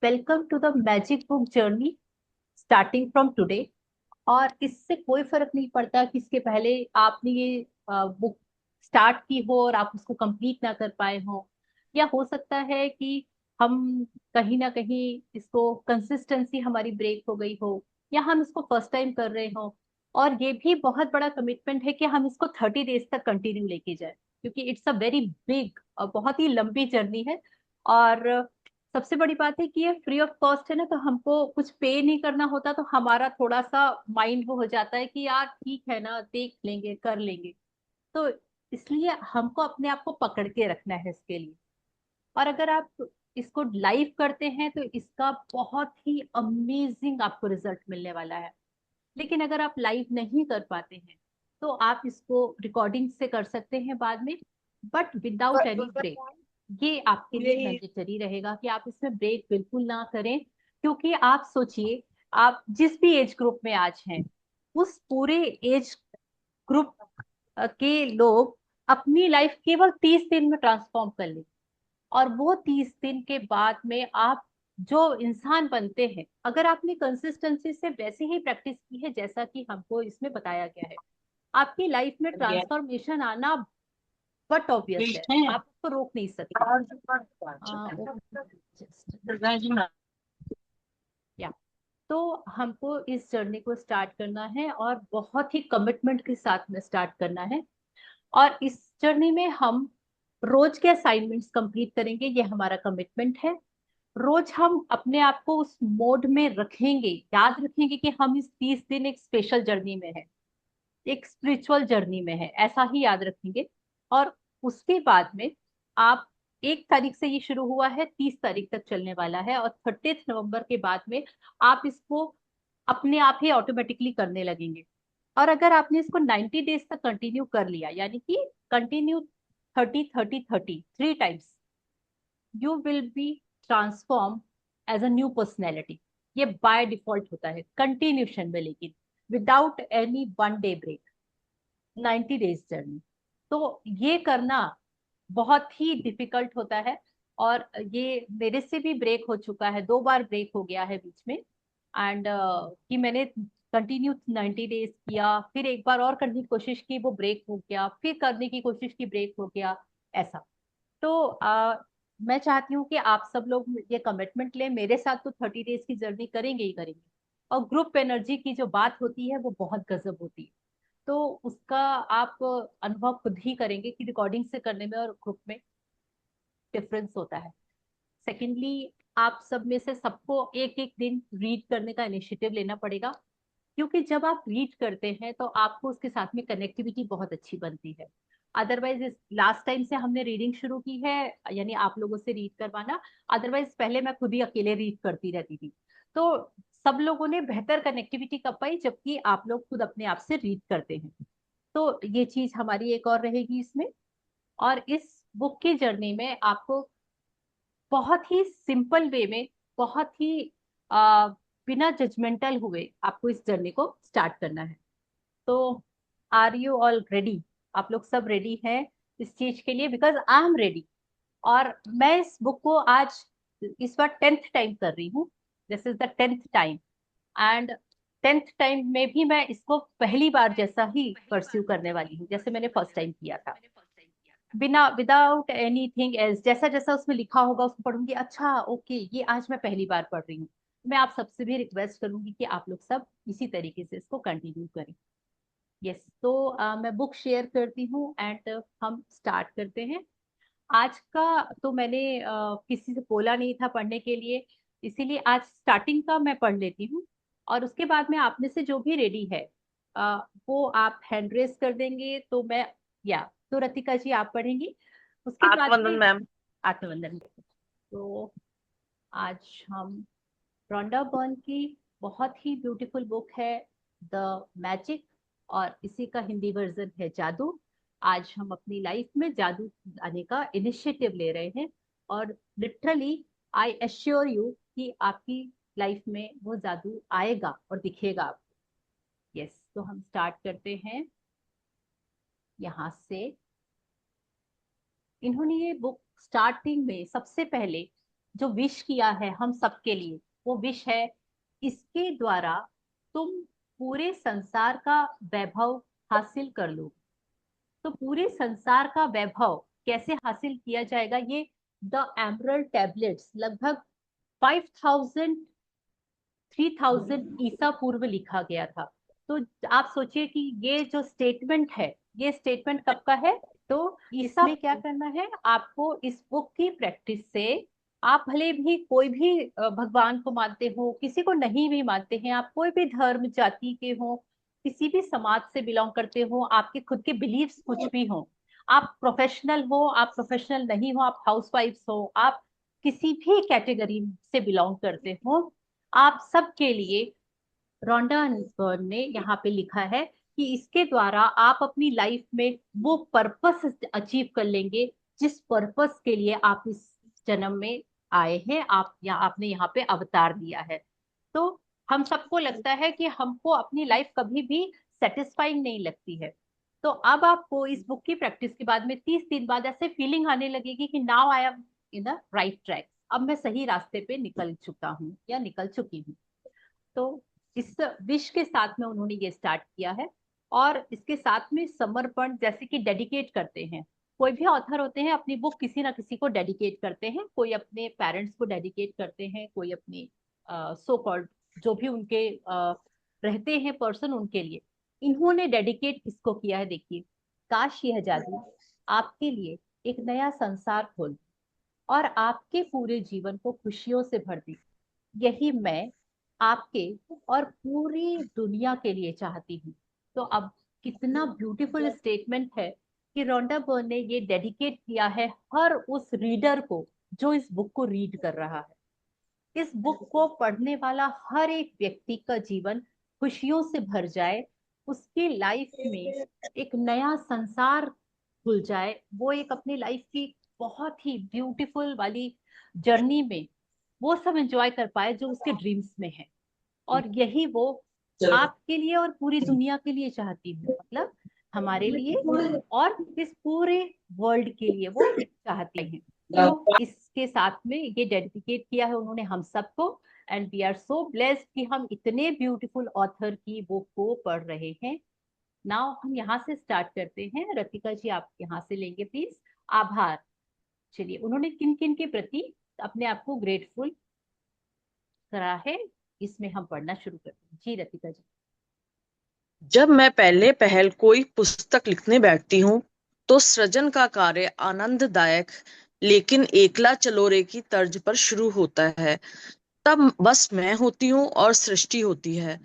Welcome to the magic book journey starting from today. और इससे कोई फर्क नहीं पड़ता कि इसके पहले आपने ये बुक स्टार्ट की हो और आप उसको कंप्लीट ना कर पाए हो, या हो सकता है कि हम कहीं ना कहीं इसको कंसिस्टेंसी हमारी ब्रेक हो गई हो, या हम इसको फर्स्ट टाइम कर रहे हो। और ये भी बहुत बड़ा कमिटमेंट है कि हम इसको 30 डेज तक कंटिन्यू लेके जाए, क्योंकि इट्स अ वेरी बिग और बहुत ही लंबी जर्नी है। और सबसे बड़ी बात है कि ये फ्री ऑफ कॉस्ट है ना, तो हमको कुछ पे नहीं करना होता, तो हमारा थोड़ा सा माइंड वो हो जाता है कि यार ठीक है ना, देख लेंगे कर लेंगे। तो इसलिए हमको अपने आप को पकड़ के रखना है इसके लिए। और अगर आप इसको लाइव करते हैं तो इसका बहुत ही अमेजिंग आपको रिजल्ट मिलने वाला है। लेकिन अगर आप लाइव नहीं कर पाते हैं तो आप इसको रिकॉर्डिंग से कर सकते हैं बाद में, बट विदाउट एनी ब्रेक। ये आपके लिए यही। मैंडेटरी रहेगा कि आप इसमें ब्रेक बिल्कुल ना करें। क्योंकि आप सोचिए, आप जिस भी एज ग्रुप में आज हैं, उस पूरे एज ग्रुप के लोग अपनी लाइफ केवल 30 दिन में ट्रांसफॉर्म कर लें। और वो 30 दिन के बाद में आप जो इंसान बनते हैं, अगर आपने कंसिस्टेंसी से वैसे ही प्रैक्टिस की है जैसा कि हमको इसमें बताया गया है, आपकी लाइफ में ट्रांसफॉर्मेशन आना बट ऑब्वियस है, आप उसको रोक नहीं सकते। या तो हमको इस जर्नी को स्टार्ट करना है और बहुत ही कमिटमेंट के साथ में स्टार्ट करना है। और इस जर्नी में हम रोज के असाइनमेंट्स कंप्लीट करेंगे, ये हमारा कमिटमेंट है। रोज हम अपने आप को उस मोड में रखेंगे, याद रखेंगे कि हम इस 30 दिन एक स्पेशल जर्नी में है, एक स्पिरिचुअल जर्नी में है, ऐसा ही याद रखेंगे। और उसके बाद में आप 1 तारीख से ये शुरू हुआ है, 30 तारीख तक चलने वाला है, और 30 नवंबर के बाद में आप इसको अपने आप ही ऑटोमेटिकली करने लगेंगे। और अगर आपने इसको 90 डेज तक कंटिन्यू कर लिया, यानी कि continue 30 30 30 3 times, you will be transform as a new personality. ये बाय डिफॉल्ट होता है कंटिन्यूशन में, लेकिन without any 1 day break, 90 days journey. तो ये करना बहुत ही डिफिकल्ट होता है। और ये मेरे से भी ब्रेक हो चुका है, 2 बार ब्रेक हो गया है बीच में। एंड कि मैंने कंटिन्यू 90 डेज किया, फिर एक बार और करने की कोशिश की, वो ब्रेक हो गया, फिर करने की कोशिश की, ब्रेक हो गया, ऐसा। तो मैं चाहती हूँ कि आप सब लोग ये कमिटमेंट लें, मेरे साथ तो 30 डेज की जर्नी करेंगे ही करेंगे। और ग्रुप एनर्जी की जो बात होती है वो बहुत गजब होती है। तो उसका आप अनुभव खुद ही करेंगे कि रिकॉर्डिंग से करने में और ग्रुप में डिफरेंस होता है। सेकेंडली, आप सब में से सबको एक एक दिन रीड करने का इनिशिएटिव लेना पड़ेगा। क्योंकि जब आप रीड करते हैं तो आपको उसके साथ में कनेक्टिविटी बहुत अच्छी बनती है। अदरवाइज इस लास्ट टाइम से हमने रीडिंग शुरू की है, यानी आप लोगों से रीड करवाना। अदरवाइज पहले मैं खुद ही अकेले रीड करती रहती थी। तो सब लोगों ने बेहतर कनेक्टिविटी कब पाई, जबकि आप लोग खुद अपने आप से रीड करते हैं। तो ये चीज हमारी एक और रहेगी इसमें। और इस बुक की जर्नी में आपको बहुत ही सिंपल वे में, बहुत ही आ, बिना जजमेंटल हुए आपको इस जर्नी को स्टार्ट करना है। तो आर यू ऑल रेडी? आप लोग सब रेडी हैं इस चीज के लिए? Because I am ready. और मैं इस बुक को आज इस बार 10th टाइम कर रही हूँ। This is the 10th time. And 10th time में भी मैं इसको पहली बार जैसा ही परस्यू करने वाली हूँ जैसे मैंने फर्स्ट टाइम किया था, बिना विदाउट एनीथिंग एल्स। जैसा जैसा उसमें लिखा होगा उसको पढ़ूंगी, अच्छा ओके ये आज मैं पहली बार पढ़ रही हूँ। मैं आप सबसे भी रिक्वेस्ट करूंगी कि आप लोग सब इसी तरीके से इसको कंटिन्यू करें। यस, तो मैं बुक शेयर करती हूँ एंड हम स्टार्ट करते हैं। आज का तो मैंने किसी से बोला नहीं था पढ़ने के लिए, इसीलिए आज स्टार्टिंग का मैं पढ़ लेती हूँ। और उसके बाद में आप में से जो भी रेडी है, वो आप हैंड रेस कर देंगे तो मैं, या तो रतिका जी आप पढ़ेंगी, उसके बाद आत्मवंदन में मैम। आत्मवंदन। तो आज हम रोंडा बर्न की बहुत ही ब्यूटीफुल बुक है, द मैजिक, और इसी का हिंदी वर्जन है जादू। आज हम अपनी लाइफ में जादू लाने का इनिशिएटिव ले रहे हैं। और लिटरली आई एश्योर यू कि आपकी लाइफ में वो जादू आएगा और दिखेगा आपको। यस, तो हम स्टार्ट करते हैं यहाँ से। इन्होंने ये बुक स्टार्टिंग में सबसे पहले जो विश किया है हम सबके लिए, वो विश है, इसके द्वारा तुम पूरे संसार का वैभव हासिल कर लो। तो पूरे संसार का वैभव कैसे हासिल किया जाएगा, ये द एमरल्ड टैबलेट्स लगभग 3000 ईसा पूर्व लिखा गया था। तो आप सोचिए कि ये जो स्टेटमेंट है, ये स्टेटमेंट कब का है। तो ईसा में क्या करना है आपको, इस बुक की प्रैक्टिस से आप भले भी कोई भी भगवान को मानते हो, किसी को नहीं भी मानते हैं, आप कोई भी धर्म जाति के हो, किसी भी समाज से बिलोंग करते हो, आपके खुद के बिलीव्स कुछ भी हो, आप प्रोफेशनल हो, आप प्रोफेशनल नहीं हो, आप हाउसवाइफ हो, आप किसी भी कैटेगरी से बिलोंग करते हो, आप सबके लिए रोंडा बर्न ने यहाँ पे लिखा है कि इसके द्वारा आप अपनी लाइफ में वो पर्पस अचीव कर लेंगे जिस पर्पस के लिए आप इस जन्म में आए हैं, आपने यहाँ पे अवतार लिया है। तो हम सबको लगता है कि हमको अपनी लाइफ कभी भी सेटिस्फाइंग नहीं लगती है। तो अब आपको इस बुक की प्रैक्टिस के बाद में 30 दिन बाद ऐसे फीलिंग आने लगेगी कि now I am in the right track, अब मैं सही रास्ते पे निकल चुका हूँ या निकल चुकी हूँ। तो इस विश के साथ में उन्होंने ये स्टार्ट किया है। और इसके साथ में समर्पण, जैसे कि डेडिकेट करते हैं, कोई भी ऑथर होते हैं अपनी बुक किसी ना किसी को डेडिकेट करते हैं, कोई अपने पेरेंट्स को डेडिकेट करते हैं, कोई अपने सो कॉल्ड जो भी उनके रहते हैं पर्सन उनके लिए। इन्होंने डेडिकेट किसको किया है, देखिए, काश यह जादू आपके लिए एक नया संसार खोल और आपके पूरे जीवन को खुशियों से भर दे, यही मैं आपके और पूरी दुनिया के लिए चाहती हूँ। तो अब कितना ब्यूटीफुल स्टेटमेंट है कि रोंडा बर्न ने ये डेडिकेट किया है हर उस रीडर को जो इस बुक को रीड कर रहा है। इस बुक को पढ़ने वाला हर एक व्यक्ति का जीवन खुशियों से भर जाए, उसकी लाइफ में एक नया संसार खुल जाए, वो एक अपनी लाइफ की बहुत ही ब्यूटीफुल वाली जर्नी में वो सब एंजॉय कर पाए जो उसके ड्रीम्स में है। और यही वो आपके लिए और पूरी दुनिया के लिए चाहती हूँ, मतलब हमारे लिए और इस पूरे वर्ल्ड के लिए वो चाहती हैं। तो इसके साथ में ये डेडिकेट किया है उन्होंने हम सबको। And we are so blessed कि हम इतने ब्यूटीफुल ऑथर की बुक को पढ़ रहे हैं। नाउ हम यहाँ से स्टार्ट करते हैं। रतिका जी आप यहाँ से लेंगे प्लीज। आभार। चलिए, उन्होंने किन किन के प्रति अपने आप को ग्रेटफुल करा है, इसमें हम पढ़ना शुरू करते हैं। जी रतिका जी। जब मैं पहले पहल कोई पुस्तक लिखने बैठती हूँ तो सृजन का कार्य आनंददायक लेकिन एकला चलोरे की तर्ज पर शुरू होता है। तब बस मैं होती हूँ और सृष्टि होती है।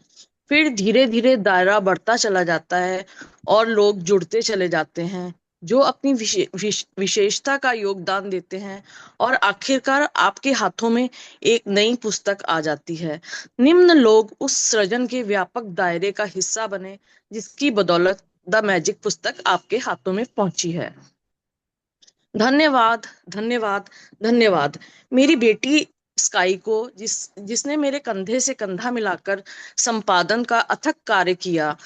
फिर धीरे धीरे दायरा बढ़ता चला जाता है और लोग जुड़ते चले जाते हैं जो अपनी विशेषता का योगदान देते हैं और आखिरकार आपके हाथों में एक नई पुस्तक आ जाती है। निम्न लोग उस सृजन के व्यापक दायरे का हिस्सा बने जिसकी बदौलत द मैजिक पुस्तक आपके हाथों में पहुंची है। धन्यवाद, धन्यवाद, धन्यवाद मेरी बेटी स्काई को, जिसने मेरे कंधे से कंधा मिलाकर संपादन का अथक कार्य किया।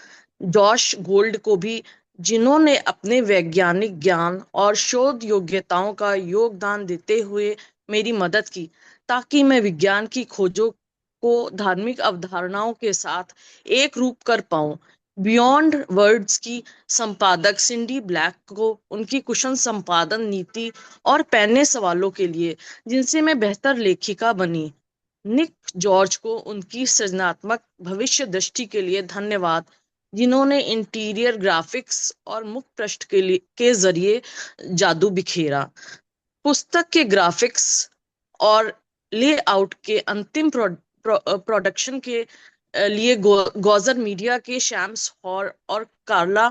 जॉश गोल्ड को भी, जिन्होंने अपने वैज्ञानिक ज्ञान और शोध योग्यताओं का योगदान देते हुए मेरी मदद की ताकि मैं विज्ञान की खोजों को धार्मिक अवधारणाओं के साथ एक रूप कर पाऊं। बियॉन्ड वर्ड्स की संपादक सिंडी ब्लैक को उनकी कुशल संपादन नीति और पैने सवालों के लिए जिनसे मैं बेहतर लेखिका बनी। निक जॉर्ज को उनकी सृजनात्मक भविष्य दृष्टि के लिए धन्यवाद, जिन्होंने इंटीरियर ग्राफिक्स और मुख पृष्ठ के जरिए जादू बिखेरा। पुस्तक के ग्राफिक्स और लेआउट के अंतिम प्रोडक्शन के लिए गोजर मीडिया के शैम्स हॉर और कार्ला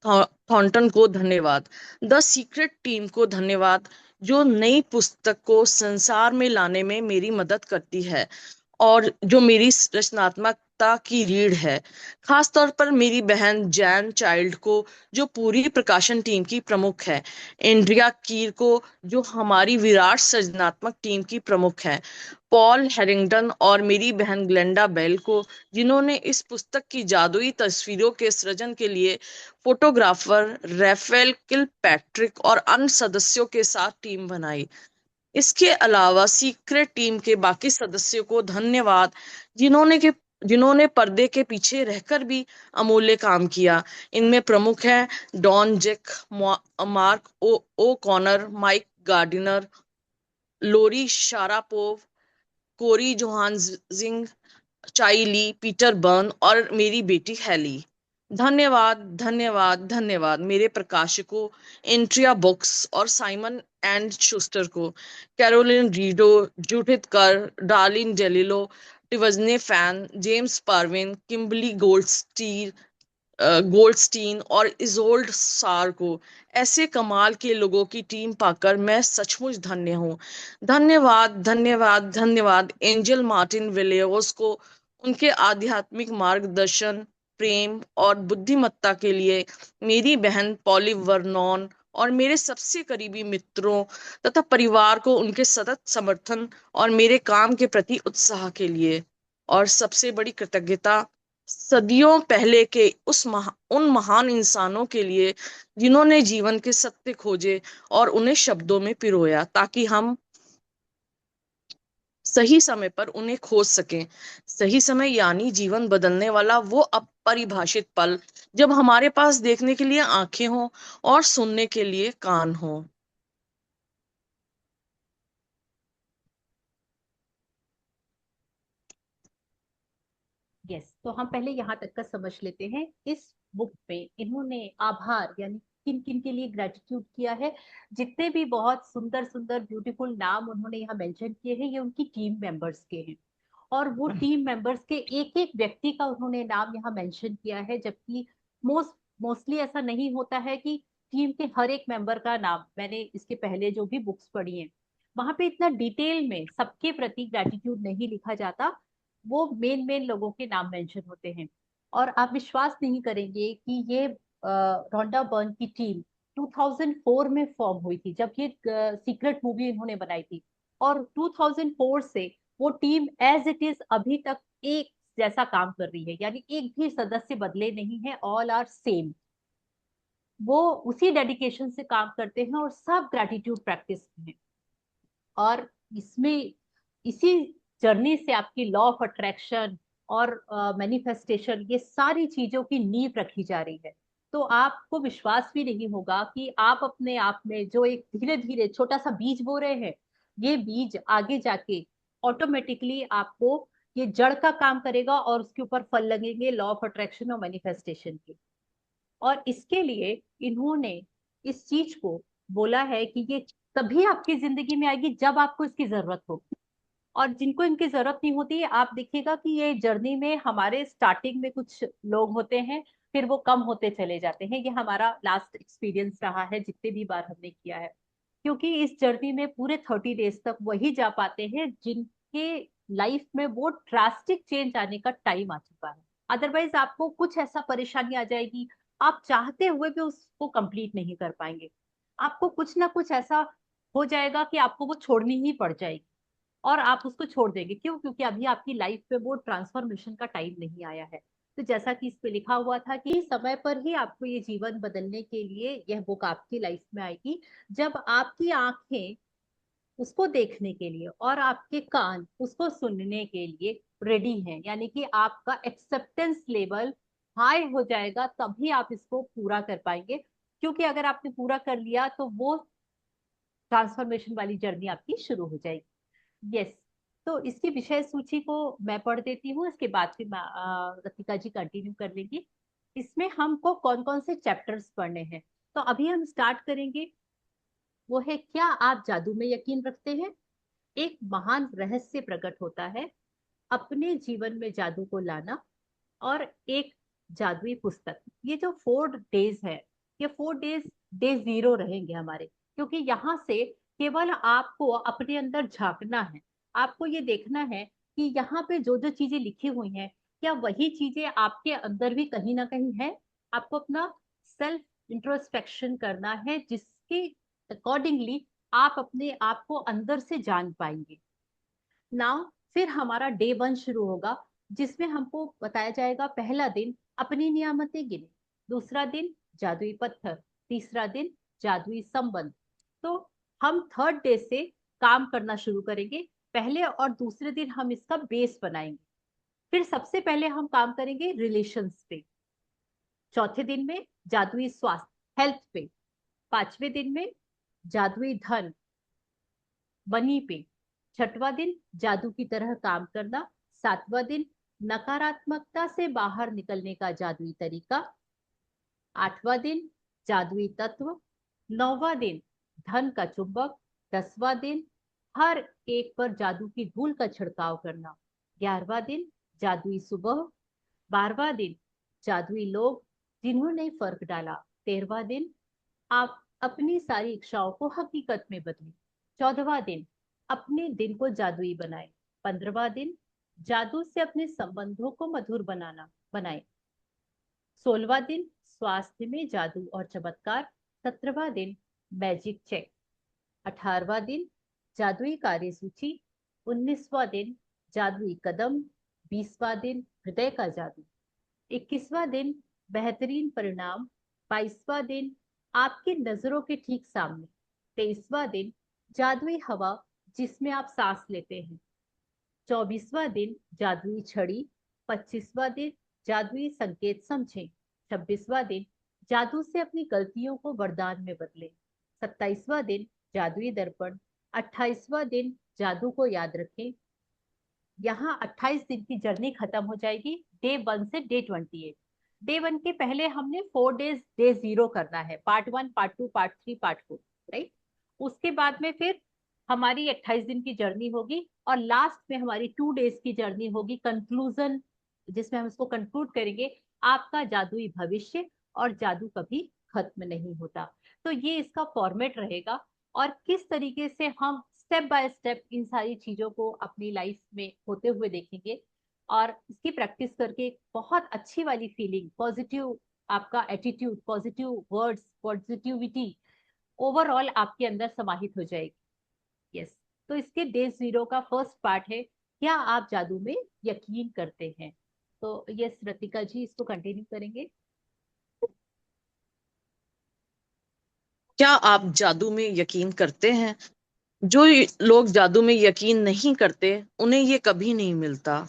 थॉर्नटन को धन्यवाद। द सीक्रेट टीम को धन्यवाद, जो नई पुस्तक को संसार में लाने में मेरी मदद करती है और जो मेरी रचनात्मकता की रीढ़ है। खास तौर पर मेरी बहन जैन चाइल्ड को, जो पूरी प्रकाशन टीम की प्रमुख है। एंड्रिया कीर को, जो हमारी विराट सृजनात्मक टीम की प्रमुख है। पॉल हैरिंगटन और मेरी बहन ग्लेंडा बेल को, जिन्होंने इस पुस्तक की जादुई तस्वीरों के सृजन के लिए फोटोग्राफर राफेल किलपैट्रिक और अन्य सदस्यों के साथ टीम बनाई। इसके अलावा सीक्रेट टीम के बाकी सदस्यों को धन्यवाद, जिन्होंने पर्दे के पीछे रहकर भी अमूल्य काम किया। इनमें प्रमुख हैं डॉन जेक, मार्क ओ कॉनर, माइक गार्डिनर, लोरी शारापोव, कोरी जोहानजिंग, चाइली, पीटर बर्न और मेरी बेटी हेली। धन्यवाद, धन्यवाद, धन्यवाद मेरे प्रकाशकों, एंट्रिया बुक्स और साइमन एंड शूस्टर को, कैरोलिन रीडो, जूडिथ कर, डार्लिन डेलिलो, टिवजने फैन, जेम्स पार्विन, किम्बली गोल्डस्टीन और इजोल्ड सार को। ऐसे कमाल के लोगों की टीम पाकर मैं सचमुच धन्य हूँ। धन्यवाद, धन्यवाद, धन्यवाद एंजल मार्टिन विलियर्स को उनके आध्यात्मिक मार्गदर्शन, प्रेम और बुद्धिमत्ता के लिए, मेरी बहन पॉली वर्नॉन और मेरे सबसे करीबी मित्रों तथा परिवार को उनके सतत समर्थन और मेरे काम के प्रति उत्साह के लिए, और सबसे बड़ी कृतज्ञता सदियों पहले के उन महान इंसानों के लिए जिन्होंने जीवन के सत्य खोजे और उन्हें शब्दों में पिरोया ताकि हम सही समय पर उन्हें खोज सकें। सही समय यानी जीवन बदलने वाला वो अपरिभाषित पल, जब हमारे पास देखने के लिए आंखें हों और सुनने के लिए कान हों। यस, तो हम पहले यहाँ तक का समझ लेते हैं। इस बुक में इन्होंने आभार यानी किन किन के लिए ग्रेटिट्यूड किया है। जितने भी बहुत सुंदर सुंदर ब्यूटीफुल नाम उन्होंने यहाँ मेंशन किए हैं, ये उनकी टीम मेंबर्स के हैं। और वो टीम मेंबर्स के एक एक व्यक्ति का उन्होंने नाम यहाँ मेंशन किया है, जबकि मोस्टली ऐसा नहीं होता है कि टीम के हर एक मेंबर का नाम, मैंने इसके पहले जो भी बुक्स पढ़ी हैं वहां पे इतना डिटेल में सबके प्रति ग्रेटिट्यूड नहीं लिखा जाता। वो मेन मेन लोगों के नाम मेंशन होते हैं। और आप विश्वास नहीं करेंगे कि ये रोंडा बर्न की टीम 2004 में फॉर्म हुई थी, जब ये सीक्रेट मूवी इन्होंने बनाई थी। और 2004 से वो टीम एज इट इज अभी तक एक जैसा काम कर रही है, यानी एक भी सदस्य बदले नहीं है, ऑल आर सेम। वो उसी डेडिकेशन से काम करते हैं और सब ग्रेटिट्यूड प्रैक्टिस में है। और इसमें इसी जर्नी से आपकी लॉ ऑफ अट्रैक्शन और मैनिफेस्टेशन, ये सारी चीजों की नींव रखी जा रही है। तो आपको विश्वास भी नहीं होगा कि आप अपने आप में जो एक धीरे धीरे छोटा सा बीज बो रहे हैं, ये बीज आगे जाके ऑटोमेटिकली आपको ये जड़ का काम करेगा और उसके ऊपर फल लगेंगे लॉ ऑफ अट्रैक्शन और मैनिफेस्टेशन के। और इसके लिए इन्होंने इस चीज को बोला है कि ये तभी आपकी जिंदगी में आएगी जब आपको इसकी जरूरत हो। और जिनको इनकी जरूरत नहीं होती, आप देखिएगा कि ये जर्नी में हमारे स्टार्टिंग में कुछ लोग होते हैं, फिर वो कम होते चले जाते हैं। ये हमारा लास्ट एक्सपीरियंस रहा है जितने भी बार हमने किया है। क्योंकि इस जर्नी में पूरे 30 डेज तक वही जा पाते हैं जिनके लाइफ में वो ड्रास्टिक चेंज आने का टाइम आ चुका है। अदरवाइज आपको कुछ ऐसा परेशानी आ जाएगी, आप चाहते हुए भी उसको कंप्लीट नहीं कर पाएंगे। आपको कुछ ना कुछ ऐसा हो जाएगा कि आपको वो छोड़नी ही पड़ जाएगी और आप उसको छोड़ देंगे। क्यों? क्योंकि अभी आपकी लाइफ में वो ट्रांसफॉर्मेशन का टाइम नहीं आया है। तो जैसा कि इस पे लिखा हुआ था कि समय पर ही आपको ये जीवन बदलने के लिए यह बुक आपकी लाइफ में आएगी, जब आपकी आंखें उसको देखने के लिए और आपके कान उसको सुनने के लिए रेडी हैं। यानी कि आपका एक्सेप्टेंस लेवल हाई हो जाएगा, तभी आप इसको पूरा कर पाएंगे। क्योंकि अगर आपने पूरा कर लिया तो वो ट्रांसफॉर्मेशन वाली जर्नी आपकी शुरू हो जाएगी। यस। तो इसकी विषय सूची को मैं पढ़ देती हूँ, इसके बाद फिर रतिका जी कंटिन्यू कर लेंगी। इसमें हमको कौन कौन से चैप्टर्स पढ़ने हैं, तो अभी हम स्टार्ट करेंगे। वो है, क्या आप जादू में यकीन रखते हैं? एक महान रहस्य प्रकट होता है, अपने जीवन में जादू को लाना। और एक जादुई पुस्तक। ये जो 4 डेज है, ये 4 डेज डे जीरो रहेंगे हमारे। क्योंकि यहाँ से केवल आपको अपने अंदर झांकना है। आपको ये देखना है कि यहाँ पे जो जो चीजें लिखी हुई हैं, क्या वही चीजें आपके अंदर भी कहीं ना कहीं है। आपको अपना सेल्फ इंट्रोस्पेक्शन करना है, जिसके अकॉर्डिंगली आप अपने आप को अंदर से जान पाएंगे। नाउ फिर हमारा डे 1 शुरू होगा, जिसमें हमको बताया जाएगा पहला दिन अपनी नियामतें गिने, दूसरा दिन जादुई पत्थर, तीसरा दिन जादुई संबंध। तो हम 3rd डे से काम करना शुरू करेंगे। पहले और दूसरे दिन हम इसका बेस बनाएंगे। फिर सबसे पहले हम काम करेंगे रिलेशंस पे, चौथे दिन में जादुई स्वास्थ्य हेल्थ पे, पांचवें दिन में जादुई धन मनी पे, छठवां दिन जादू की तरह काम करना, सातवां दिन नकारात्मकता से बाहर निकलने का जादुई तरीका, आठवां दिन जादुई तत्व, नौवां दिन धन का चुंबक, दसवां दिन हर एक पर जादू की धूल का छिड़काव करना, 11वां दिन जादुई सुबह, 12वां दिन जादुई लोग जिन्होंने फर्क डाला, 13वां दिन आप अपनी सारी इच्छाओं को हकीकत में बदलें, 14वां दिन अपने दिन को जादुई बनाए, 15वां दिन जादू से अपने संबंधों को मधुर बनाए, 16वां दिन स्वास्थ्य में जादू और चमत्कार, 17वां दिन मैजिक चेक, 18वां दिन जादुई कार्य सूची, 19वां दिन जादुई कदम, 20वां दिन हृदय का जादू, 21वां दिन बेहतरीन परिणाम, 22वां दिन आपकी नजरों के ठीक सामने, 23वां दिन जादुई हवा जिसमें आप सांस लेते हैं, 24वां दिन जादुई छड़ी, 25वां दिन जादुई संकेत समझें, 26वां दिन जादू से अपनी गलतियों को वरदान में बदलें, 27वां दिन जादुई दर्पण, 28वां दिन जादू को याद रखें। यहाँ 28 दिन की जर्नी खत्म हो जाएगी डे 1 से डे 28। डे 1 के पहले हमने 4 डेज डे 0 करना है, part 1, part 2, part 3, part 4, right. उसके बाद में फिर हमारी 28 दिन की जर्नी होगी और लास्ट में हमारी 2 डेज की जर्नी होगी कंक्लूजन, जिसमें हम इसको कंक्लूड करेंगे आपका जादुई भविष्य और जादू कभी खत्म नहीं होता। तो ये इसका फॉर्मेट रहेगा और किस तरीके से हम स्टेप बाय स्टेप इन सारी चीजों को अपनी लाइफ में होते हुए देखेंगे और इसकी प्रैक्टिस करके बहुत अच्छी वाली फीलिंग, पॉजिटिव आपका attitude, positive words, positivity overall आपके अंदर समाहित हो जाएगी। यस, तो इसके डे 0 का फर्स्ट पार्ट है, क्या आप जादू में यकीन करते हैं? तो यस रतिका जी, इसको कंटिन्यू करेंगे। क्या आप जादू में यकीन करते हैं? जो लोग जादू में यकीन नहीं करते उन्हें ये कभी नहीं मिलता।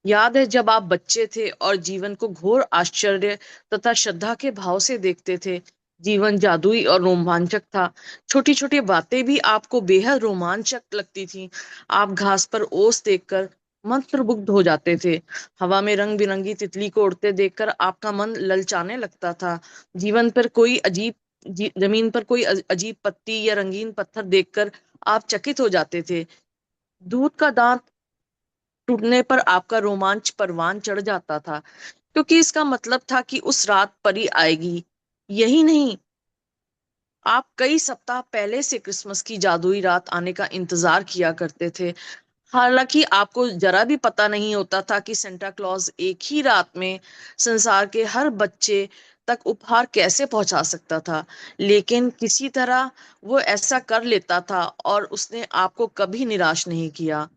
याद है जब आप बच्चे थे और जीवन को घोर आश्चर्य तथा श्रद्धा के भाव से देखते थे। जीवन जादुई और रोमांचक था। छोटी छोटी बातें भी आपको बेहद रोमांचक लगती थी। आप घास पर ओस देखकर मंत्रमुग्ध हो जाते थे। हवा में रंग बिरंगी तितली को उड़ते देखकर आपका मन ललचाने लगता था। जीवन पर कोई अजीब जमीन पर कोई अजीब पत्ती या रंगीन पत्थर देखकर आप चकित हो जाते थे। दूध का दांत टूटने पर आपका रोमांच परवान चढ़ जाता था, क्योंकि इसका मतलब था कि उस रात परी आएगी। यही नहीं, आप कई सप्ताह पहले से क्रिसमस की जादुई रात आने का इंतजार किया करते थे। हालांकि आपको जरा भी पता नहीं होता था कि सेंटा क्लॉज एक ही रात में संसार के हर बच्चे तक उपहार कैसे पहुंचा सकता था, लेकिन किसी तरह वो ऐसा कर लेता था और उसने आपको कभी निराश नहीं किया।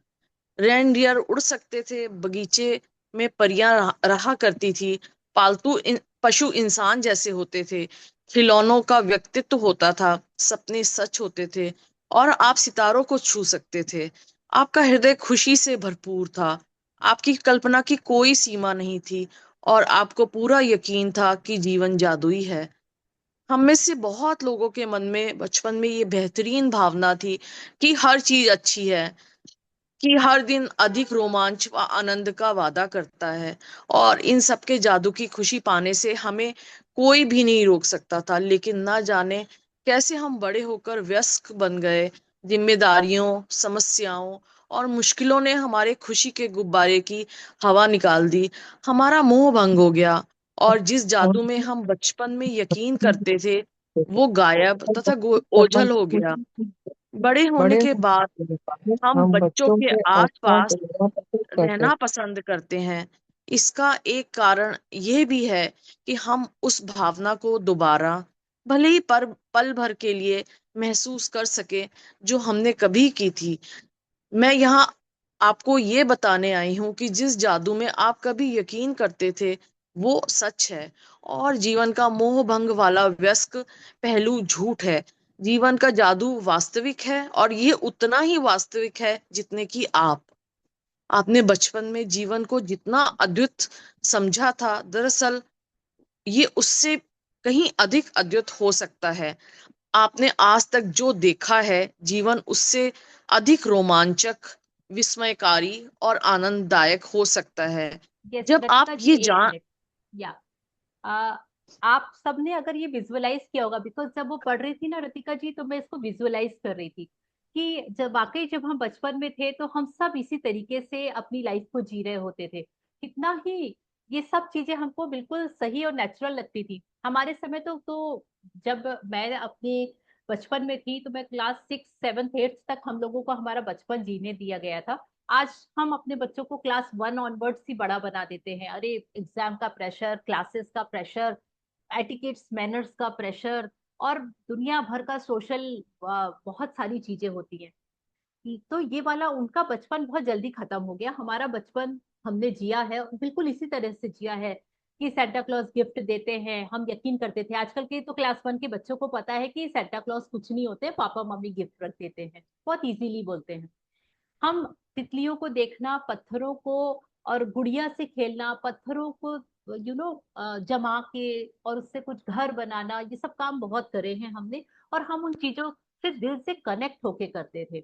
रेनडियर उड़ सकते थे, बगीचे में परियां रहा करती थी, पशु इंसान जैसे होते थे, खिलौनों का व्यक्तित्व होता था, सपने सच होते थे और आप सितारों को छू सकते थे। आपका हृदय खुशी से भरपूर था। आपकी कल्पना की कोई सीमा नहीं थी और आपको पूरा यकीन था कि जीवन जादुई है। हम में से बहुत लोगों के मन में बचपन में ये बेहतरीन भावना थी कि हर चीज अच्छी है, कि हर दिन अधिक रोमांच व आनंद का वादा करता है और इन सब के जादू की खुशी पाने से हमें कोई भी नहीं रोक सकता था। लेकिन ना जाने कैसे हम बड़े होकर वयस्क बन गए। जिम्मेदारियों, समस्याओं और मुश्किलों ने हमारे खुशी के गुब्बारे की हवा निकाल दी। हमारा मोह भंग हो गया और जिस जादू में हम बचपन में यकीन करते थे वो गायब तथा ओझल हो गया। बड़े होने बड़े के बाद होने के बाद हम हम बच्चों बच्चों के के आसपास आसपास रहना पसंद करते रहना पसंद करते हैं। इसका एक कारण यह भी है कि हम उस भावना को दोबारा, भले ही पर पल भर के लिए महसूस कर सके जो हमने कभी की थी। मैं यहाँ आपको ये बताने आई हूँ कि जिस जादू में आप कभी यकीन करते थे वो सच है और जीवन का मोह भंग वाला व्यस्क पहलू झूठ है। जीवन का जादू वास्तविक है, और ये उतना ही वास्तविक है जितने कि आपने बचपन में जीवन को जितना अद्भुत समझा था, दरअसल ये उससे कहीं अधिक अद्भुत हो सकता है। आपने आज तक जो देखा है, जीवन उससे अधिक रोमांचक, विस्मयकारी और आनंददायक हो सकता है। यस जब आप रतिका जी, ये एक जान मिनट। या आ, आप सबने अगर ये विजुअलाइज किया होगा, बिकॉज जब वो पढ़ रही थी ना रतिका जी, तो मैं इसको विजुअलाइज कर रही थी कि जब वाकई जब हम बचपन में थे तो हम सब इसी तरीके से अपनी लाइफ को जी रहे होते थे। कितना ही ये सब चीजें हमको बिल्कुल सही और नेचुरल लगती थी हमारे समय। तो जब मैं अपने बचपन में थी तो मैं क्लास 6, 7, 8 तक हम लोगों को हमारा बचपन जीने दिया गया था। आज हम अपने बच्चों को क्लास 1 ऑनवर्ड्स ही बड़ा बना देते हैं। अरे एग्जाम का प्रेशर, क्लासेस का प्रेशर, एटिकेट्स मैनर्स का प्रेशर, और दुनिया भर का सोशल बहुत सारी चीजें होती हैं। तो ये वाला उनका बचपन बहुत जल्दी खत्म हो गया। हमारा बचपन हमने जिया है और बिल्कुल इसी तरह से जिया है कि सेंटा क्लॉज गिफ्ट देते हैं, हम यकीन करते थे। आजकल के तो क्लास 1 के बच्चों को पता है कि सेंटा क्लॉज कुछ नहीं होते, पापा मम्मी गिफ्ट रख देते हैं, बहुत इजीली बोलते हैं। हम तितलियों को देखना, पत्थरों को और गुड़िया से खेलना, पत्थरों को जमा के और उससे कुछ घर बनाना, ये सब काम बहुत करे हैं हमने। और हम उन चीजों से दिल से कनेक्ट होके करते थे।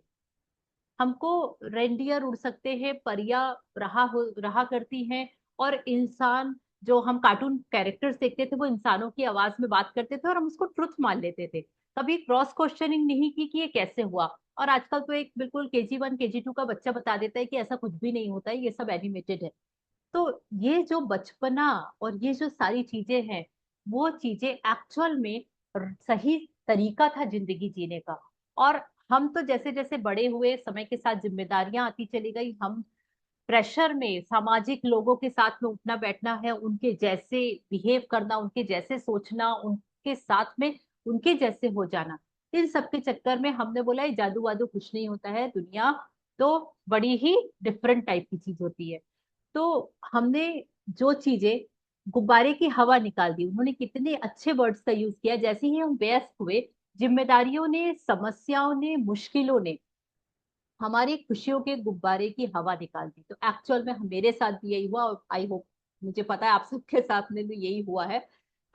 हमको रेंडियर उड़ सकते हैं, परियां रहा करती हैं, और इंसान जो हम कार्टून कैरेक्टर्स देखते थे वो इंसानों की आवाज में बात करते थे और हम उसको ट्रुथ मान लेते थे। कभी क्रॉस क्वेश्चनिंग नहीं की कि ये कैसे हुआ। और आजकल तो एक बिल्कुल KG 1 KG 2 का बच्चा बता देता है कि ऐसा कुछ भी नहीं होता है, ये सब एनिमेटेड है। तो ये जो बचपना और ये जो सारी चीजें हैं, वो चीजें एक्चुअल में सही तरीका था जिंदगी जीने का। और हम तो जैसे जैसे बड़े हुए, समय के साथ जिम्मेदारियां आती चली गई, हम प्रेशर में सामाजिक लोगों के साथ में उठना बैठना है, उनके जैसे बिहेव करना, उनके जैसे सोचना, उनके साथ में उनके जैसे हो जाना, इन सब के चक्कर में हमने बोला ये जादू वादू कुछ नहीं होता है, दुनिया तो बड़ी ही डिफरेंट टाइप की चीज होती है। तो हमने जो चीजें, गुब्बारे की हवा निकाल दी, उन्होंने कितने अच्छे वर्ड्स का यूज किया। जैसे ही हम व्यस्त हुए, जिम्मेदारियों ने, समस्याओं ने, मुश्किलों ने हमारी खुशियों के गुब्बारे की हवा निकाल दी। तो एक्चुअल में मेरे साथ भी यही हुआ, और आई होप, मुझे पता है आप सबके साथ में भी यही हुआ है।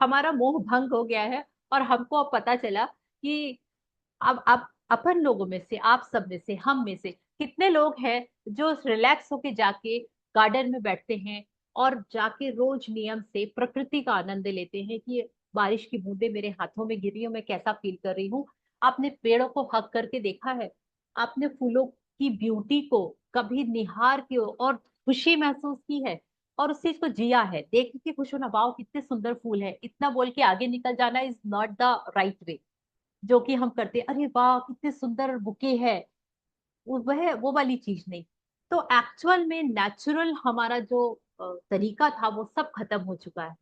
हमारा मोह भंग हो गया है और हमको अब पता चला कि अब अपन लोगों में से, आप सब में से, हम में से कितने लोग हैं जो रिलैक्स होके जाके गार्डन में बैठते हैं और जाके रोज नियम से प्रकृति का आनंद लेते हैं कि बारिश की बूंदें मेरे हाथों में गिरी और मैं कैसा फील कर रही हूँ। आपने पेड़ों को हक करके देखा है? आपने फूलों की ब्यूटी को कभी निहार के और खुशी महसूस की है और उस चीज को जिया है? देख के खुश होना, वाह कितने सुंदर फूल है, इतना बोल के आगे निकल जाना is not the right way. जो कि हम करते हैं, अरे वाह कितने सुंदर बुके है, वह वो वाली चीज नहीं। तो एक्चुअल में नेचुरल हमारा जो तरीका था वो सब खत्म हो चुका है।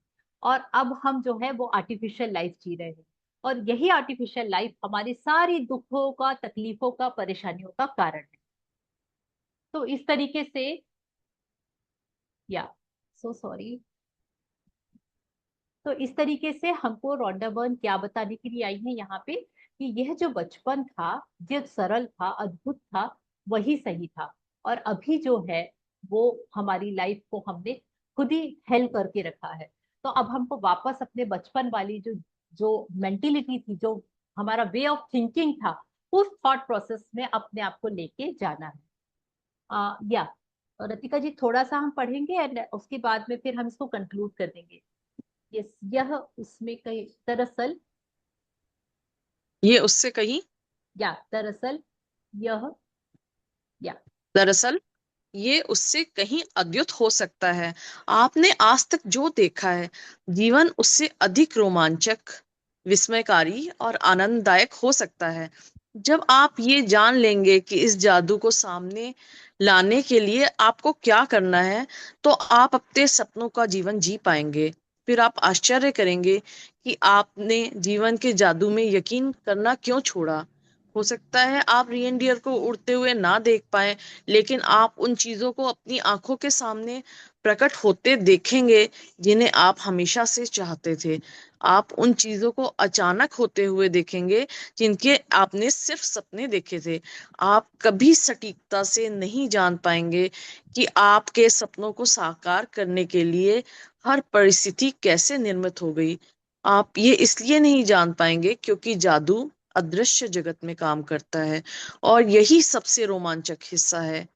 और अब हम जो है वो आर्टिफिशियल लाइफ जी रहे हैं। और यही आर्टिफिशियल लाइफ हमारी सारी दुखों का, तकलीफों का, परेशानियों का कारण है। तो इस तरीके से, या सो सॉरी, तो इस तरीके से हमको रॉन्डा बर्न क्या बताने के लिए आई है यहाँ पे, कि यह जो बचपन था, जो सरल था, अद्भुत था, वही सही था। और अभी जो है वो हमारी लाइफ को हमने खुद ही हेल करके रखा है। तो अब हमको वापस अपने बचपन वाली जो जो मेंटेलिटी थी, जो हमारा वे ऑफ थिंकिंग था, उस थॉट प्रोसेस में अपने आप को लेके जाना है। या रतिका जी, थोड़ा सा हम पढ़ेंगे एंड उसके बाद में फिर हम इसको कंक्लूड कर देंगे। यह उसमें कई दरअसल, ये उससे कहीं या दरअसल यह, या दरअसल ये उससे कहीं अद्भुत हो सकता है। आपने आज तक जो देखा है, जीवन उससे अधिक रोमांचक, विस्मयकारी और आनंददायक हो सकता है। जब आप ये जान लेंगे कि इस जादू को सामने लाने के लिए आपको क्या करना है, तो आप अपने सपनों का जीवन जी पाएंगे। फिर आप आश्चर्य करेंगे कि आपने जीवन के जादू में यकीन करना क्यों छोड़ा। हो सकता है आप रियनडियर को उड़ते हुए ना देख पाए, लेकिन आप उन चीजों को अपनी आंखों के सामने प्रकट होते देखेंगे जिन्हें आप हमेशा से चाहते थे। आप उन चीजों को अचानक होते हुए देखेंगे जिनके आपने सिर्फ सपने देखे थे। आप कभी सटीकता से नहीं जान पाएंगे कि आपके सपनों को साकार करने के लिए हर परिस्थिति कैसे निर्मित हो गई। आप ये इसलिए नहीं जान पाएंगे क्योंकि जादू अदृश्य जगत में काम करता है, और यही सबसे रोमांचक हिस्सा है।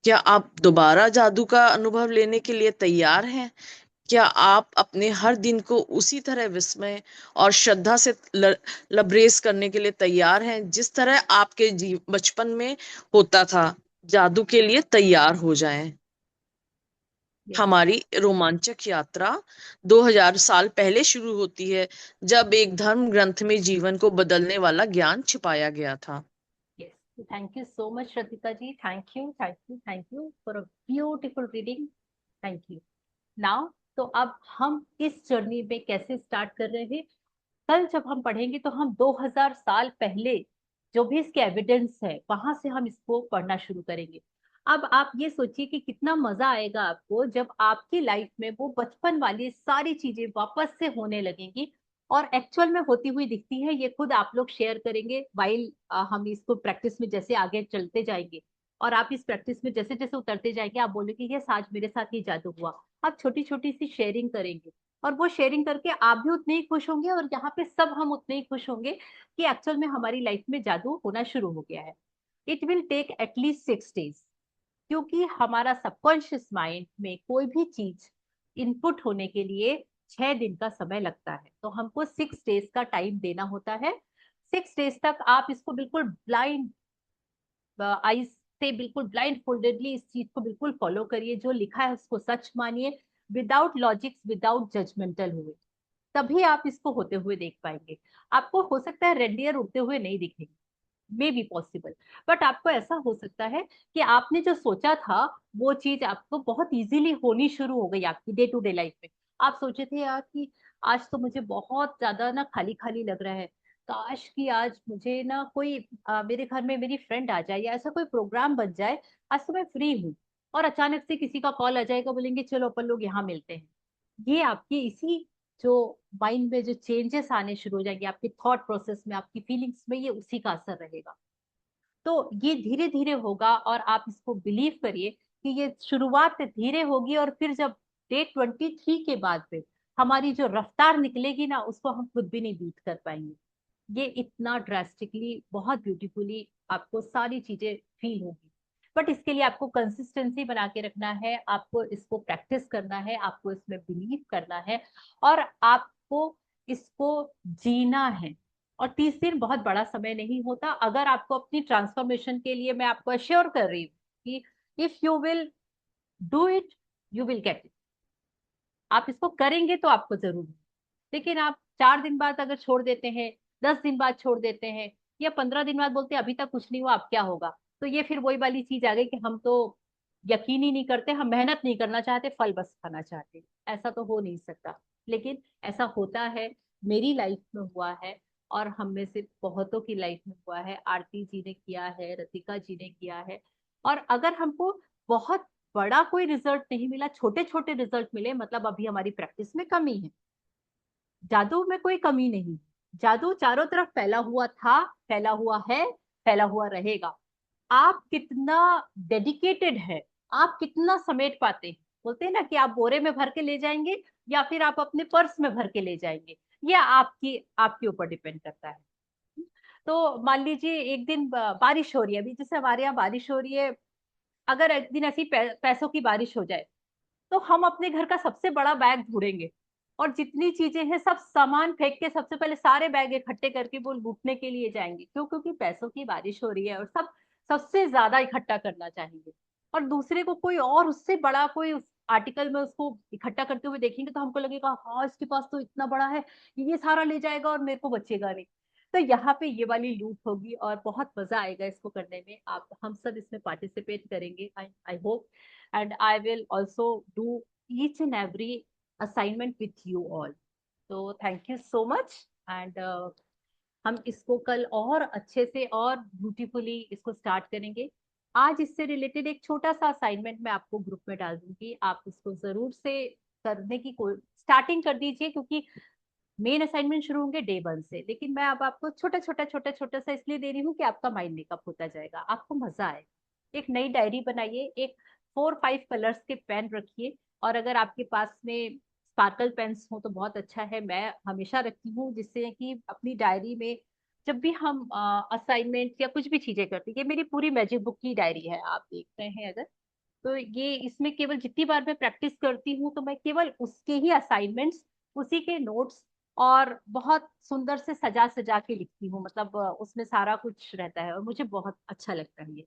क्या आप दोबारा जादू का अनुभव लेने के लिए तैयार हैं? क्या आप अपने हर दिन को उसी तरह विस्मय और श्रद्धा से लबरेज करने के लिए तैयार हैं जिस तरह आपके बचपन में होता था? जादू के लिए तैयार हो जाएं। यस। हमारी रोमांचक यात्रा 2000 साल पहले शुरू होती है, जब एक धर्म ग्रंथ में जीवन को बदलने वाला ज्ञान छिपाया गया था। Yes, thank you so much Shraddhika ji, thank you thank you thank you for a beautiful reading. Thank you. Now, तो अब हम इस जर्नी में कैसे स्टार्ट कर रहे हैं? कल जब हम पढ़ेंगे तो हम 2000 साल पहले जो भी इसके एविडेंस है वहां से हम इसको पढ़ना शुरू करेंगे। अब आप ये सोचिए कि कितना मजा आएगा आपको जब आपकी लाइफ में वो बचपन वाली सारी चीजें वापस से होने लगेंगी और एक्चुअल में होती हुई दिखती है। ये खुद आप लोग शेयर करेंगे वाइल हम इसको प्रैक्टिस में जैसे आगे चलते जाएंगे। और आप इस प्रैक्टिस में जैसे जैसे उतरते जाएंगे आप बोलेंगे ये आज मेरे साथ ही जादू हुआ। आप छोटी छोटी सी शेयरिंग करेंगे और वो शेयरिंग करके आप भी उतने ही खुश होंगे और यहाँ पे सब हम उतने ही खुश होंगे कि एक्चुअल में हमारी लाइफ में जादू होना शुरू हो गया है। It will take at least 6 days, क्योंकि हमारा सबकॉन्शियस माइंड में कोई भी चीज इनपुट होने के लिए 6 दिन का समय लगता है। तो हमको 6 डेज का टाइम देना होता है। 6 डेज तक आप इसको बिल्कुल ब्लाइंड आईज से, बिल्कुल ब्लाइंड फोल्डेडली इस चीज को बिल्कुल फॉलो करिए। जो लिखा है उसको सच मानिए, विदाउट लॉजिक्स, विदाउट जजमेंटल हुए। तभी आप इसको होते हुए देख पाएंगे। आपको हो सकता है रेड डियर उड़ते हुए नहीं दिखेंगे, मे बी पॉसिबल, बट आपको ऐसा हो सकता है कि आपने जो सोचा था वो चीज आपको बहुत इजीली होनी शुरू हो गई आपकी डे टू डे लाइफ में। आप सोचे थे यार कि आज तो मुझे बहुत ज्यादा ना खाली खाली लग रहा है, काश कि आज मुझे ना कोई मेरे घर में मेरी फ्रेंड आ जाए या ऐसा कोई प्रोग्राम बन जाए। आज तो मैं फ्री हूँ, और अचानक से किसी का कॉल आ जाएगा, बोलेंगे चलो अपन लोग यहाँ मिलते हैं। ये आपकी इसी जो माइंड में जो चेंजेस आने शुरू हो जाएंगे आपके थॉट प्रोसेस में, आपकी फीलिंग्स में, ये उसी का असर रहेगा। तो ये धीरे धीरे होगा और आप इसको बिलीव करिए कि ये शुरुआत धीरे होगी और फिर जब डे 23 के बाद में हमारी जो रफ्तार निकलेगी ना उसको हम खुद भी नहीं बीट कर पाएंगे। ये इतना ड्रास्टिकली बहुत ब्यूटीफुली आपको सारी चीजें फील होगी। बट इसके लिए आपको कंसिस्टेंसी बना के रखना है, आपको इसको प्रैक्टिस करना है, आपको इसमें बिलीव करना है और आपको इसको जीना है। और 30 दिन बहुत बड़ा समय नहीं होता। अगर आपको अपनी ट्रांसफॉर्मेशन के लिए, मैं आपको अश्योर कर रही हूँ कि if you will do it, you will get it. आप इसको करेंगे तो आपको जरूर। लेकिन आप 4 दिन बाद अगर छोड़ देते हैं, 10 दिन बाद छोड़ देते हैं, या 15 दिन बाद बोलते हैं अभी तक कुछ नहीं हुआ अब क्या होगा, तो ये फिर वही वाली चीज आ गई कि हम तो यकीन ही नहीं करते, हम मेहनत नहीं करना चाहते, फल बस खाना चाहते। ऐसा तो हो नहीं सकता। लेकिन ऐसा होता है, मेरी लाइफ में हुआ है और हम में से बहुतों की लाइफ में हुआ है। आरती जी ने किया है, रतिका जी ने किया है। और अगर हमको बहुत बड़ा कोई रिजल्ट नहीं मिला, छोटे छोटे रिजल्ट मिले, मतलब अभी हमारी प्रैक्टिस में कमी है। जादू में कोई कमी नहीं। जादू चारों तरफ फैला हुआ था, फैला हुआ है, फैला हुआ रहेगा। आप कितना डेडिकेटेड है, आप कितना समेट पाते हैं। बोलते हैं ना कि आप बोरे में भर के ले जाएंगे या फिर आप अपने पर्स में भर के ले जाएंगे, ये आपकी आपके ऊपर डिपेंड करता है। तो मान लीजिए एक दिन बारिश हो रही है, अभी जैसे हमारे यहाँ बारिश हो रही है, अगर एक दिन ऐसी पैसों की बारिश हो जाए तो हम अपने घर का सबसे बड़ा बैग ढूंढेंगे और जितनी चीजें हैं सब सामान फेंक के सबसे पहले सारे बैग इकट्ठे करके वो लूटने के लिए जाएंगे। क्यों? क्योंकि पैसों की बारिश हो रही है और सब सबसे ज्यादा इकट्ठा करना चाहेंगे। और दूसरे को कोई और उससे बड़ा कोई उस आर्टिकल में उसको इकट्ठा करते हुए देखेंगे तो हमको लगेगा हाँ इसके पास तो इतना बड़ा है, ये सारा ले जाएगा और मेरे को बचेगा नहीं। तो यहाँ पे ये वाली लूट होगी और बहुत मजा आएगा इसको करने में। आप हम सब इसमें पार्टिसिपेट करेंगे, I hope. and I will also do each and every assignment with you all. So thank you so much and हम इसको कल और अच्छे से और ब्यूटीफुली इसको स्टार्ट करेंगे। आज इससे रिलेटेड एक छोटा सा असाइनमेंट मैं आपको ग्रुप में डाल दूंगी, आप इसको जरूर से करने की कोई स्टार्टिंग कर दीजिए, क्योंकि मेन असाइनमेंट शुरू होंगे डे 1 से, लेकिन मैं अब आपको छोटा छोटा छोटा छोटा सा इसलिए दे रही हूँ कि आपका माइंड मेकअप होता जाएगा, आपको मजा आए। एक नई डायरी बनाइए, एक 4-5 कलर्स के पेन रखिए, और अगर आपके पास में स्पार्कल पेन्स हो तो बहुत अच्छा है, मैं हमेशा रखती हूँ, जिससे कि अपनी डायरी में जब भी हम असाइनमेंट या कुछ भी चीजें करते हैं, ये मेरी पूरी मैजिक बुक की डायरी है, आप देख रहे हैं अगर, तो ये इसमें केवल जितनी बार मैं प्रैक्टिस करती हूँ तो मैं केवल उसके ही असाइनमेंट्स, उसी के नोट्स, और बहुत सुंदर से सजा सजा के लिखती हूँ, मतलब उसमें सारा कुछ रहता है और मुझे बहुत अच्छा लगता है ये।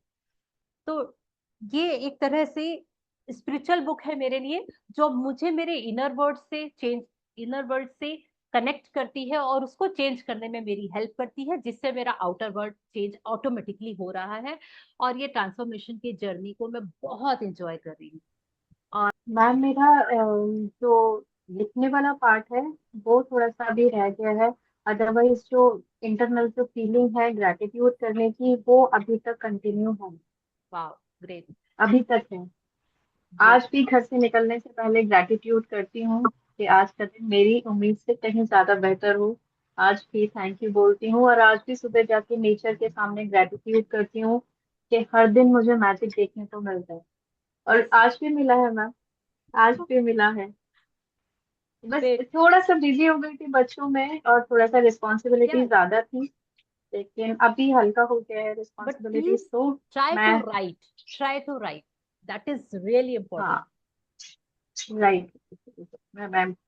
तो ये एक तरह से स्पिरिचुअल बुक है मेरे लिए, जो मुझे मेरे इनर वर्ल्ड से कनेक्ट करती है और उसको चेंज करने में मेरी हेल्प करती है, जिससे मेरा आउटर वर्ल्ड चेंज ऑटोमेटिकली हो रहा है, और ये ट्रांसफॉर्मेशन की जर्नी को मैं बहुत इंजॉय कर रही हूँ। और मैम मेरा जो लिखने वाला पार्ट है वो थोड़ा सा अभी रह गया है। अदरवाइज जो इंटरनल जो फीलिंग है ग्रेटिट्यूड करने की वो अभी तक कंटिन्यू है। वाह, ग्रेट। अभी तक है। यस। आज भी घर से निकलने से पहले ग्रेटिट्यूड करती हूँ कि आज का दिन मेरी उम्मीद से कहीं ज्यादा बेहतर हो। आज भी थैंक यू बोलती हूँ और आज भी सुबह जाके नेचर के सामने ग्रेटिट्यूड करती हूँ कि हर दिन मुझे मैजिक देखने को मिलता है। और यस। आज भी मिला है मैम। आज भी मिला है। बस ग्रेट। थोड़ा सा बिजी हो गई थी बच्चों में और थोड़ा सा रिस्पॉन्सिबिलिटी यस। ज्यादा थी। लेकिन अभी हल्का हो गया है बट रिस्पॉन्सिबिलिटीज प्लीज तो ट्राई मैं। To write, try to write, that is really important. हाँ राइट।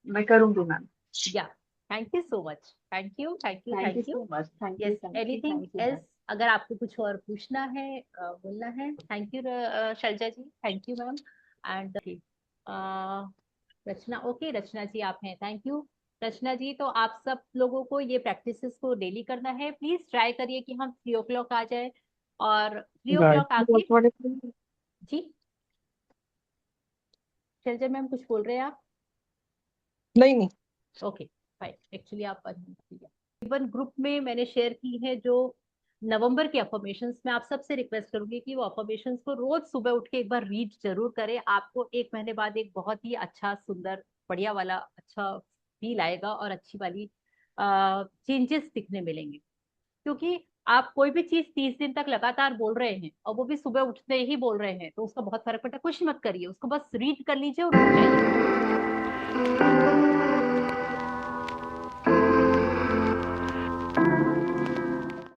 मैं करूंगी ma'am. Yeah, thank you so much, thank you, thank you, thank you thank you. So much. Thank you yes, thank you anything thank you else? Ma'am. अगर आपको कुछ और पूछना है, बोलना है? Thank you Shailja ji, thank you ma'am. And Rachna, okay, Rachna ji आप हैं, थैंक यू। रचना जी, तो आप सब लोगों को ये प्रैक्टिसेस को डेली करना है, प्लीज ट्राई करिए कि हम 3 o'clock आ जाए, और थ्री ओ राइट। क्लॉक आके। जी, शैलजा मैम कुछ बोल रहे हैं आप? नहीं नहीं। ओके, फाइन, एक्चुअली आप इवन ग्रुप में मैंने शेयर की है जो नवंबर के अफर्मेशंस में, आप सबसे रिक्वेस्ट करूंगी कि वो अफर्मेशंस को रोज सुबह उठ के एक बार रीड जरूर करें, आपको 1 महीने बाद एक बहुत ही अच्छा, सुंदर, बढ़िया वाला अच्छा फील आएगा, और अच्छी वाली चेंजेस दिखने मिलेंगे। क्योंकि आप कोई भी चीज 30 दिन तक लगातार बोल रहे हैं, और वो भी सुबह उठते ही बोल रहे हैं, तो उसका बहुत फर्क पड़ता है। कुछ मत करिए, उसको बस रीड कर लीजिए और उठ जाइए।